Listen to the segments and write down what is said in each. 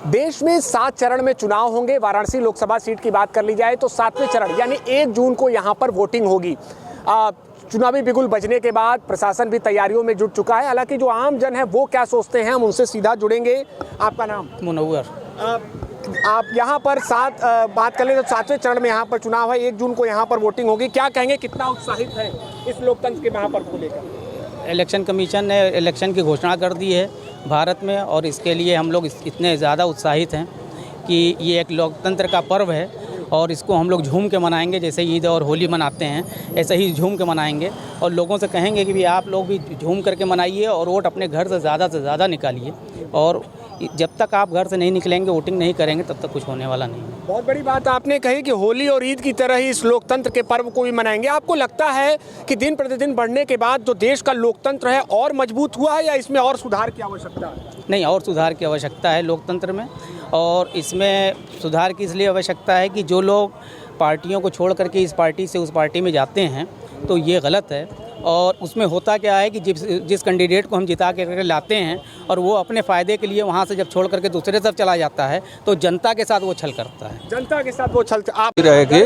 देश में 7 चरण में चुनाव होंगे। वाराणसी लोकसभा सीट की बात कर ली जाए तो 7वें चरण यानी 1 जून को यहां पर वोटिंग होगी। चुनावी बिगुल बजने के बाद प्रशासन भी तैयारियों में जुट चुका है। हालांकि जो आम जन है वो क्या सोचते हैं, हम उनसे सीधा जुड़ेंगे। आपका नाम? मुनव्वर। आप यहाँ पर बात कर ले तो 7वें चरण में यहाँ पर चुनाव है, 1 जून को यहाँ पर वोटिंग होगी। क्या कहेंगे, कितना उत्साहित है इस लोकतंत्र के महापर्व को लेकर? इलेक्शन कमीशन ने इलेक्शन की घोषणा कर दी है भारत में, और इसके लिए हम लोग इतने ज़्यादा उत्साहित हैं कि ये एक लोकतंत्र का पर्व है और इसको हम लोग झूम के मनाएंगे। जैसे ईद और होली मनाते हैं ऐसे ही झूम के मनाएंगे और लोगों से कहेंगे कि भी आप लोग भी झूम करके मनाइए और वोट अपने घर से ज़्यादा निकालिए। और जब तक आप घर से नहीं निकलेंगे, वोटिंग नहीं करेंगे, तब तक कुछ होने वाला नहीं है। बहुत बड़ी बात आपने कही कि होली और ईद की तरह ही इस लोकतंत्र के पर्व को भी मनाएंगे। आपको लगता है कि दिन प्रतिदिन बढ़ने के बाद जो देश का लोकतंत्र है और मजबूत हुआ है या इसमें और सुधार की आवश्यकता है? नहीं, और सुधार की आवश्यकता है लोकतंत्र में। और इसमें सुधार की इसलिए आवश्यकता है कि जो लोग पार्टियों को छोड़ करके इस पार्टी से उस पार्टी में जाते हैं तो ये गलत है। और उसमें होता क्या है कि जिस कैंडिडेट को हम जिता के लाते हैं और वो अपने फ़ायदे के लिए वहाँ से जब छोड़ करके दूसरे तरफ चला जाता है तो जनता के साथ वो छल करता है। जनता के साथ वो छल आप रहेगी,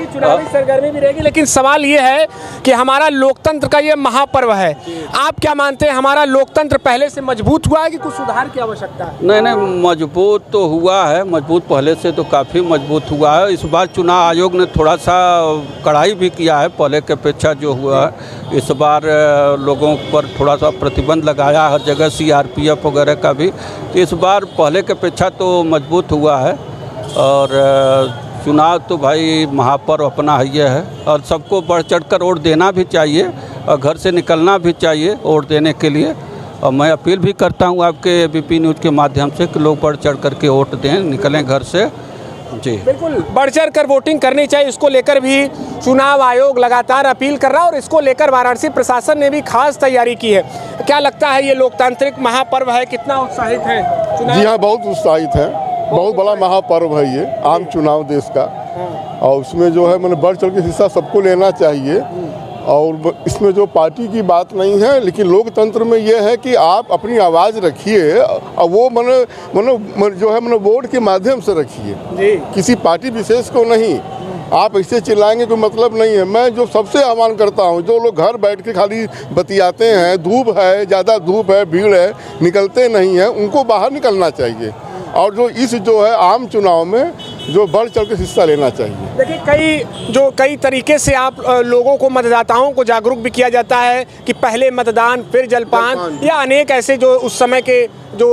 चुनावी सरगर्मी भी रहेगी। लेकिन सवाल ये है कि हमारा लोकतंत्र का ये महापर्व है, आप क्या मानते हैं, हमारा लोकतंत्र पहले से मजबूत हुआ है कि कुछ सुधार की आवश्यकता है? नहीं, मजबूत तो हुआ है, मजबूत पहले से तो काफ़ी मजबूत हुआ है। इस बार चुनाव आयोग ने थोड़ा सा कड़ाई भी किया है पहले के अपेक्षा जो हुआ है। इस बार लोगों पर थोड़ा सा प्रतिबंध लगाया हर जगह, CRPF वगैरह का भी। तो इस बार पहले के अपेक्षा तो मजबूत हुआ है। और चुनाव तो भाई महापर्व अपना ही है और सबको बढ़ चढ़कर वोट देना भी चाहिए और घर से निकलना भी चाहिए वोट देने के लिए। और मैं अपील भी करता हूँ आपके ABP न्यूज़ के माध्यम से कि लोग बढ़ चढ़ कर के वोट दें, निकलें घर से। जी बिल्कुल, बढ़ चढ़ कर वोटिंग करनी चाहिए। इसको लेकर भी चुनाव आयोग लगातार अपील कर रहा है और इसको लेकर वाराणसी प्रशासन ने भी खास तैयारी की है। क्या लगता है, ये लोकतांत्रिक महापर्व है, कितना उत्साहित है? जी हाँ, बहुत उत्साहित है। बहुत बड़ा महापर्व है ये आम चुनाव देश का। और उसमें जो है मैंने बढ़ चढ़ के हिस्सा सबको लेना चाहिए। और इसमें जो पार्टी की बात नहीं है, लेकिन लोकतंत्र में ये है कि आप अपनी आवाज़ रखिए और वो जो है वोट के माध्यम से रखिए, किसी पार्टी विशेष को नहीं। आप ऐसे चिल्लाएंगे कोई मतलब नहीं है। मैं जो सबसे आह्वान करता हूँ, जो लोग घर बैठ के खाली बतियाते हैं, धूप है, ज़्यादा धूप है, भीड़ है, निकलते नहीं हैं, उनको बाहर निकलना चाहिए। और जो है आम चुनाव में जो बढ़ चढ़ के हिस्सा लेना चाहिए। देखिए, कई तरीके से आप लोगों को, मतदाताओं को जागरूक भी किया जाता है कि पहले मतदान फिर जलपान, या अनेक ऐसे जो उस समय के जो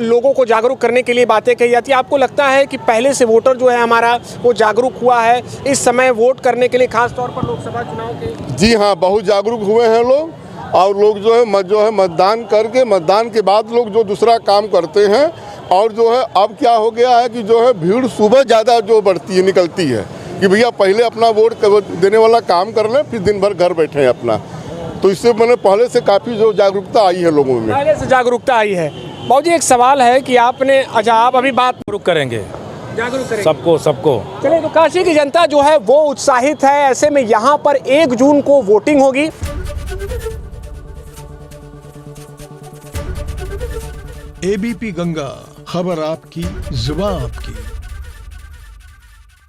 लोगों को जागरूक करने के लिए बातें कही जाती है। आपको लगता है कि पहले से वोटर जो है हमारा वो जागरूक हुआ है इस समय वोट करने के लिए, खास तौर पर लोकसभा चुनाव के? जी हाँ, बहुत जागरूक हुए हैं लोग। और लोग जो है मतदान करके, मतदान के बाद लोग जो दूसरा काम करते हैं। और जो है अब क्या हो गया है कि जो है भीड़ सुबह ज़्यादा जो बढ़ती है, निकलती है कि भैया पहले अपना वोट देने वाला काम कर लें, फिर दिन भर घर बैठे हैं अपना। तो इससे मैंने पहले से काफ़ी जो जागरूकता आई है लोगों में, पहले से जागरूकता आई है। बाबू जी, एक सवाल है कि आपने, अच्छा आप अभी बात जागरूक करेंगे सबको। चलिए, तो काशी की जनता जो है वो उत्साहित है। ऐसे में यहाँ पर 1 जून को वोटिंग होगी। ABP गंगा, खबर आपकी, जुबान आपकी।